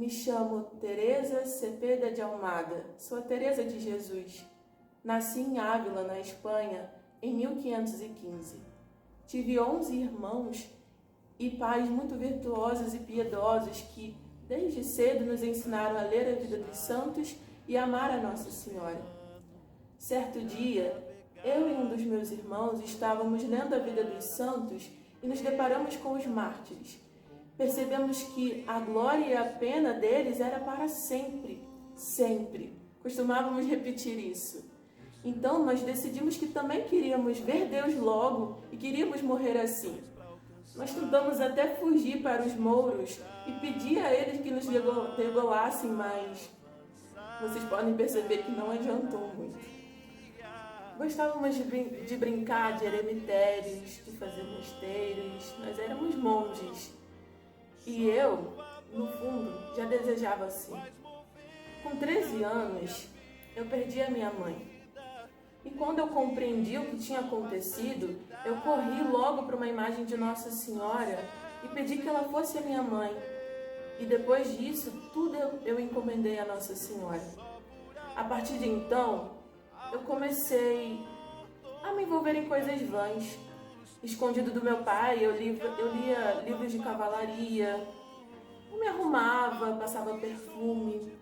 Me chamo Teresa Cepeda de Almada, sou a Teresa de Jesus. Nasci em Ávila, na Espanha, em 1515. Tive 11 irmãos e pais muito virtuosos e piedosos que, desde cedo, nos ensinaram a ler a vida dos santos e amar a Nossa Senhora. Certo dia, eu e um dos meus irmãos estávamos lendo a vida dos santos e nos deparamos com os mártires. Percebemos que a glória e a pena deles era para sempre, sempre. Costumávamos repetir isso. Então nós decidimos que também queríamos ver Deus logo e queríamos morrer assim. Nós tentamos até fugir para os mouros e pedir a eles que nos degolassem, mas vocês podem perceber que não adiantou muito. Gostávamos de brincar de eremitérios, de fazer mosteiros, nós éramos monges. E eu, no fundo, já desejava assim. Com 13 anos, eu perdi a minha mãe. E quando eu compreendi o que tinha acontecido, eu corri logo para uma imagem de Nossa Senhora e pedi que ela fosse a minha mãe. E depois disso, tudo eu encomendei a Nossa Senhora. A partir de então, eu comecei a me envolver em coisas vãs. Escondido do meu pai, eu lia livros de cavalaria, eu me arrumava, passava perfume.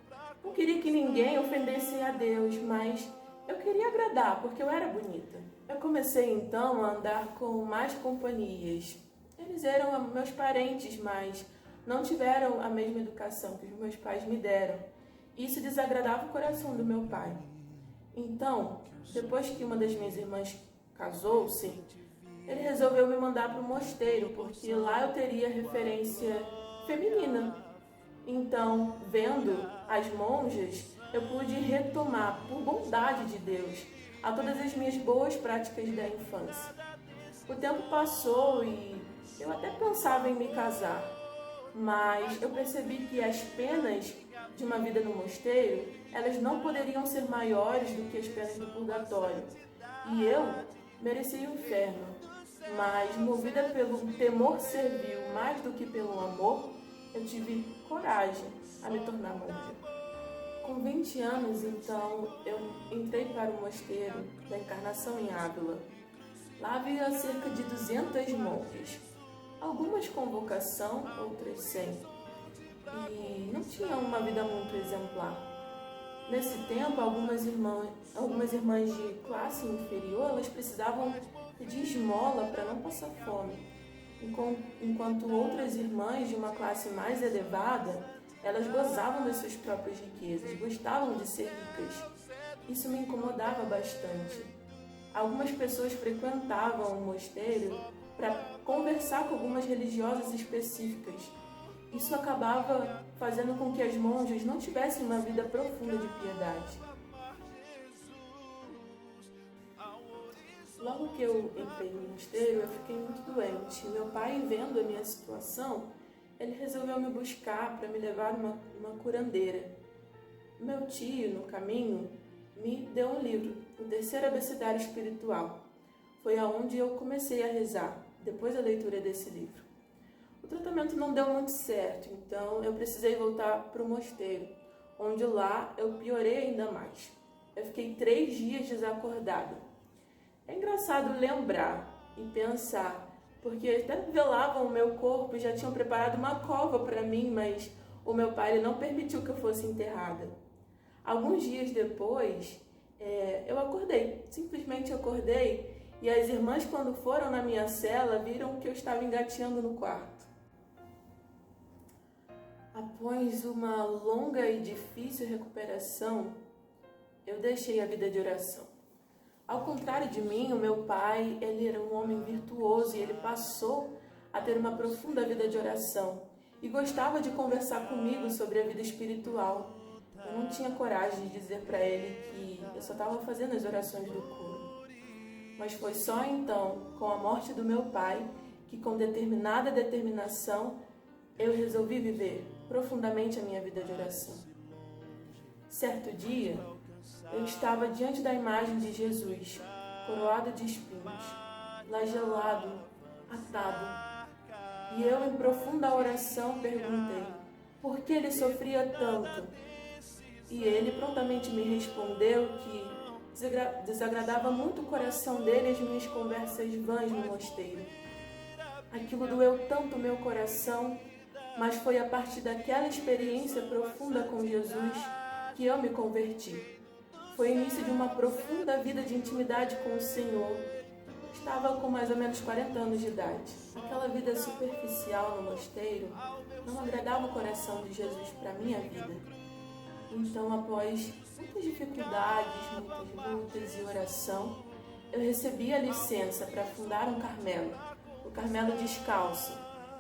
Não queria que ninguém ofendesse a Deus, mas eu queria agradar, porque eu era bonita. Eu comecei então a andar com mais companhias. Eles eram meus parentes, mas não tiveram a mesma educação que os meus pais me deram. Isso desagradava o coração do meu pai. Então, depois que uma das minhas irmãs casou-se, ele resolveu me mandar para o mosteiro, porque lá eu teria referência feminina. Então, vendo as monjas, eu pude retomar, por bondade de Deus, a todas as minhas boas práticas da infância. O tempo passou e eu até pensava em me casar, mas eu percebi que as penas de uma vida no mosteiro, elas não poderiam ser maiores do que as penas do purgatório. E eu merecia o inferno. Mas, movida pelo temor servil mais do que pelo amor, eu tive coragem a me tornar monja. Com 20 anos, então, eu entrei para o mosteiro da Encarnação em Ávila. Lá havia cerca de 200 monjas, algumas com vocação, outras sem, e não tinham uma vida muito exemplar. Nesse tempo, algumas irmãs de classe inferior, elas precisavam pedir esmola para não passar fome, enquanto outras irmãs de uma classe mais elevada, elas gozavam das suas próprias riquezas, gostavam de ser ricas. Isso me incomodava bastante. Algumas pessoas frequentavam o mosteiro para conversar com algumas religiosas específicas. Isso acabava fazendo com que as monjas não tivessem uma vida profunda de piedade. Logo que eu entrei no mosteiro, eu fiquei muito doente. Meu pai, vendo a minha situação, ele resolveu me buscar para me levar numa curandeira. Meu tio, no caminho, me deu um livro, o Terceiro Abecedário Espiritual. Foi aonde eu comecei a rezar, depois da leitura desse livro. O tratamento não deu muito certo, então eu precisei voltar para o mosteiro, onde lá eu piorei ainda mais. Eu fiquei 3 dias desacordada. É engraçado lembrar e pensar, porque até velavam o meu corpo e já tinham preparado uma cova para mim, mas o meu pai não permitiu que eu fosse enterrada. Alguns dias depois, eu acordei, simplesmente acordei, e as irmãs, quando foram na minha cela, viram que eu estava engateando no quarto. Após uma longa e difícil recuperação, eu deixei a vida de oração. Ao contrário de mim, o meu pai, ele era um homem virtuoso e ele passou a ter uma profunda vida de oração e gostava de conversar comigo sobre a vida espiritual. Eu não tinha coragem de dizer para ele que eu só estava fazendo as orações do coro. Mas foi só então, com a morte do meu pai, que com determinada determinação, eu resolvi viver profundamente a minha vida de oração. Certo dia, eu estava diante da imagem de Jesus, coroado de espinhos, flagelado, atado. E eu, em profunda oração, perguntei: por que ele sofria tanto. E ele prontamente me respondeu que desagradava muito o coração dele as minhas conversas vãs no mosteiro. Aquilo doeu tanto o meu coração, mas foi a partir daquela experiência profunda com Jesus que eu me converti. Foi o início de uma profunda vida de intimidade com o Senhor. Estava com mais ou menos 40 anos de idade. Aquela vida superficial no mosteiro não agradava o coração de Jesus para a minha vida. Então, após muitas dificuldades, muitas lutas e oração, eu recebi a licença para fundar um Carmelo, o Carmelo Descalço,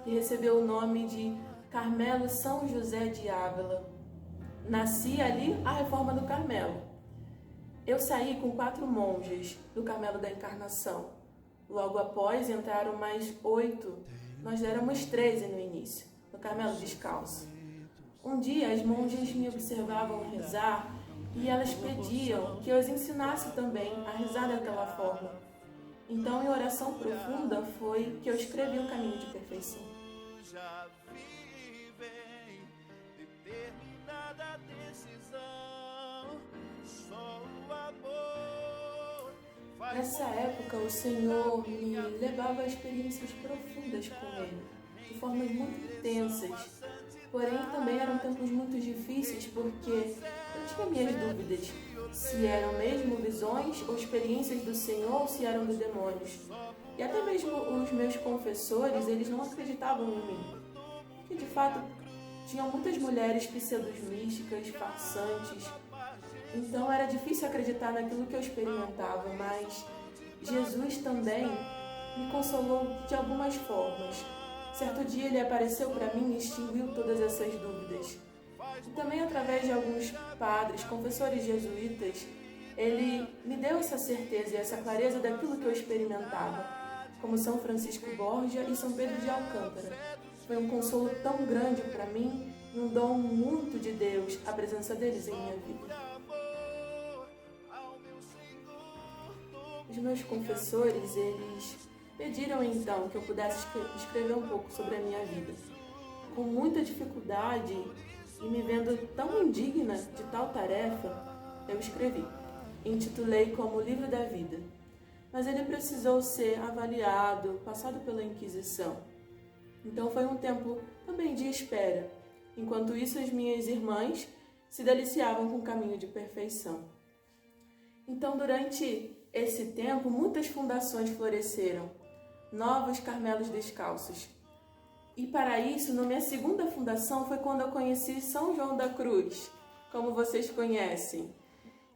que recebeu o nome de Carmelo São José de Ávila. Nasci ali a reforma do Carmelo. Eu saí com 4 monjas do Carmelo da Encarnação. Logo após entraram mais 8, nós éramos 13 no início, no Carmelo Descalço. Um dia as monjas me observavam rezar e elas pediam que eu as ensinasse também a rezar daquela forma. Então, em oração profunda, foi que eu escrevi um caminho de perfeição. Nessa época, o Senhor me levava a experiências profundas com Ele, de formas muito intensas. Porém, também eram tempos muito difíceis porque eu tinha minhas dúvidas se eram mesmo visões ou experiências do Senhor ou se eram dos demônios. E até mesmo os meus confessores, eles não acreditavam em mim. Porque, de fato, tinham muitas mulheres pseudo-místicas, farsantes. Então, era difícil acreditar naquilo que eu experimentava, mas Jesus também me consolou de algumas formas. Certo dia ele apareceu para mim e extinguiu todas essas dúvidas. E também através de alguns padres, confessores jesuítas, ele me deu essa certeza e essa clareza daquilo que eu experimentava, como São Francisco Borgia e São Pedro de Alcântara. Foi um consolo tão grande para mim, um dom muito de Deus, a presença deles em minha vida. Os meus confessores, eles pediram então que eu pudesse escrever um pouco sobre a minha vida. Com muita dificuldade e me vendo tão indigna de tal tarefa, eu escrevi. Intitulei como Livro da Vida. Mas ele precisou ser avaliado, passado pela Inquisição. Então foi um tempo também de espera. Enquanto isso, as minhas irmãs se deliciavam com o caminho de perfeição. Então, durante esse tempo, muitas fundações floresceram. Novos Carmelos Descalços. E para isso, na minha segunda fundação, foi quando eu conheci São João da Cruz, como vocês conhecem.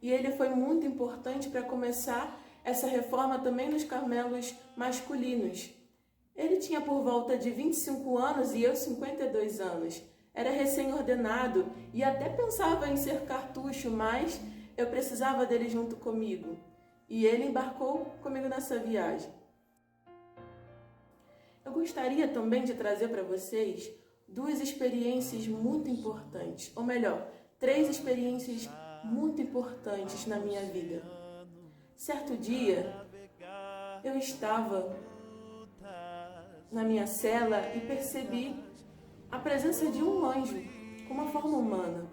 E ele foi muito importante para começar essa reforma também nos Carmelos masculinos. Ele tinha por volta de 25 anos e eu 52 anos. Era recém-ordenado e até pensava em ser cartucho, mas eu precisava dele junto comigo. E ele embarcou comigo nessa viagem. Eu gostaria também de trazer para vocês 2 experiências muito importantes, ou melhor, 3 experiências muito importantes na minha vida. Certo dia, eu estava na minha cela e percebi a presença de um anjo com uma forma humana.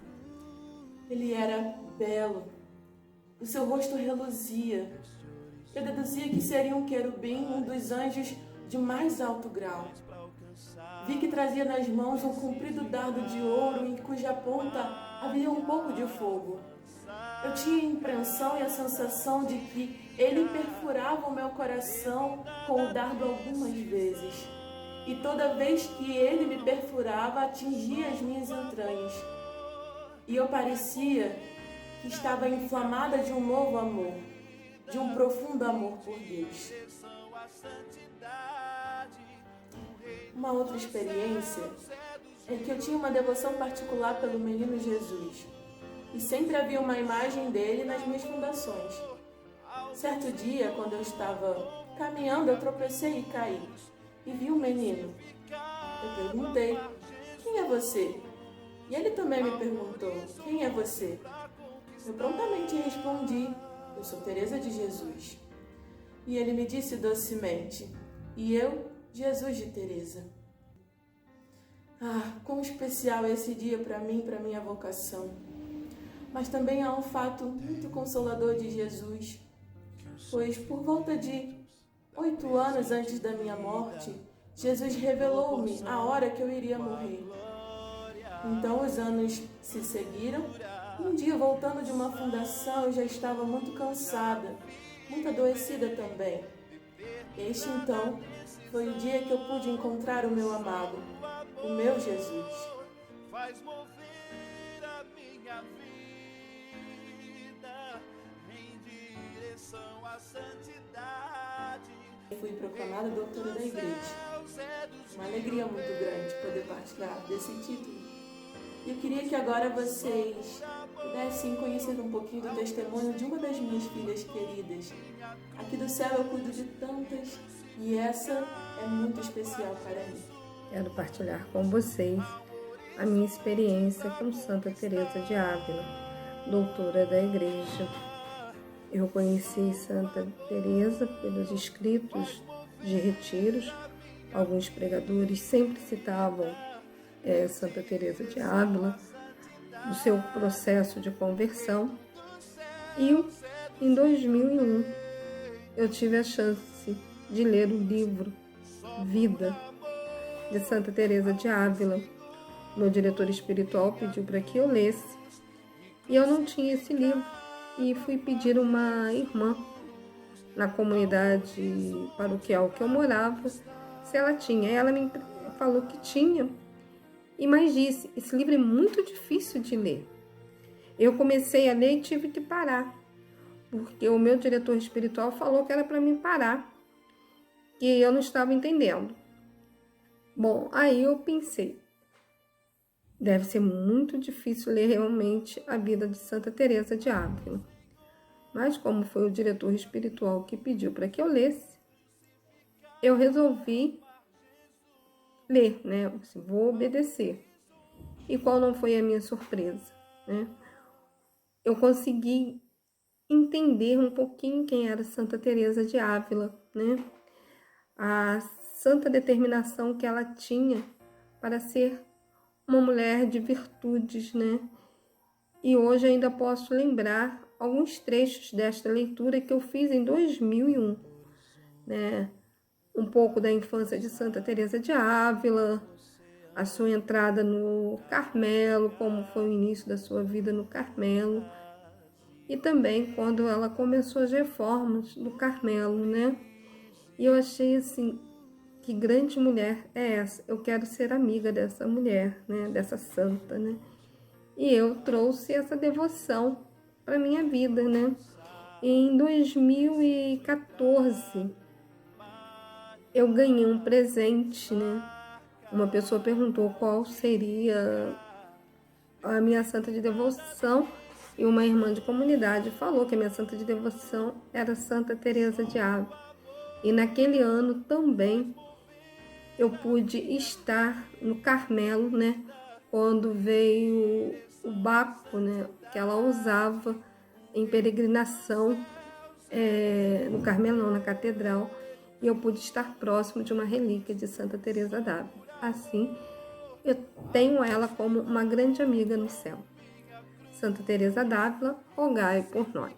Ele era belo, o seu rosto reluzia. Eu deduzia que seria um querubim, um dos anjos de mais alto grau. Vi que trazia nas mãos um comprido dardo de ouro em cuja ponta havia um pouco de fogo. Eu tinha a impressão e a sensação de que ele perfurava o meu coração com o dardo algumas vezes. E toda vez que ele me perfurava, atingia as minhas entranhas. E eu parecia que estava inflamada de um novo amor, de um profundo amor por Deus. Uma outra experiência é que eu tinha uma devoção particular pelo menino Jesus e sempre havia uma imagem dele nas minhas fundações. Certo dia, quando eu estava caminhando, eu tropecei e caí e vi um menino. Eu perguntei: quem é você? E ele também me perguntou: quem é você? Eu prontamente respondi: eu sou Teresa de Jesus. E ele me disse docemente: e eu, Jesus de Teresa. Quão especial é esse dia para mim, para minha vocação. Mas também há um fato muito consolador de Jesus, pois por volta de 8 anos antes da minha morte, Jesus revelou-me a hora que eu iria morrer. Então os anos se seguiram. Um dia, voltando de uma fundação, eu já estava muito cansada, muito adoecida também. Este, então, foi o dia que eu pude encontrar o meu amado, o meu Jesus. Faz mover a minha vida em direção à santidade. Fui proclamada doutora da igreja. Uma alegria muito grande poder partilhar desse título. Eu queria que agora vocês pudessem conhecer um pouquinho do testemunho de uma das minhas filhas queridas. Aqui do céu eu cuido de tantas e essa é muito especial para mim. Quero partilhar com vocês a minha experiência com Santa Teresa de Ávila, doutora da Igreja. Eu conheci Santa Teresa pelos escritos de retiros. Alguns pregadores sempre citavam Santa Teresa de Ávila, do seu processo de conversão. E em 2001 eu tive a chance de ler o livro Vida, de Santa Teresa de Ávila. Meu diretor espiritual pediu para que eu lesse e eu não tinha esse livro e fui pedir uma irmã na comunidade paroquial que eu morava se ela tinha. Ela me falou que tinha e mais disse: esse livro é muito difícil de ler. Eu comecei a ler e tive que parar, porque o meu diretor espiritual falou que era para mim parar, que eu não estava entendendo. Bom, aí eu pensei, deve ser muito difícil ler realmente a vida de Santa Teresa de Ávila. Mas como foi o diretor espiritual que pediu para que eu lesse, eu resolvi ler, né? Vou obedecer. E qual não foi a minha surpresa, né? Eu consegui entender um pouquinho quem era Santa Teresa de Ávila, né? A santa determinação que ela tinha para ser uma mulher de virtudes, né? E hoje ainda posso lembrar alguns trechos desta leitura que eu fiz em 2001, né? Um pouco da infância de Santa Teresa de Ávila, a sua entrada no Carmelo, como foi o início da sua vida no Carmelo, e também quando ela começou as reformas do Carmelo, né? E eu achei assim, que grande mulher é essa? Eu quero ser amiga dessa mulher, né? Dessa santa, né? E eu trouxe essa devoção para minha vida, né? Em 2014, eu ganhei um presente, né? Uma pessoa perguntou qual seria a minha santa de devoção e uma irmã de comunidade falou que a minha santa de devoção era Santa Teresa de Ávila. E naquele ano também eu pude estar no Carmelo, né? Quando veio o Baco, né? Que ela usava em peregrinação no Carmelo, não, na Catedral. E eu pude estar próximo de uma relíquia de Santa Teresa d'Ávila. Assim, eu tenho ela como uma grande amiga no céu. Santa Teresa d'Ávila, rogai por nós.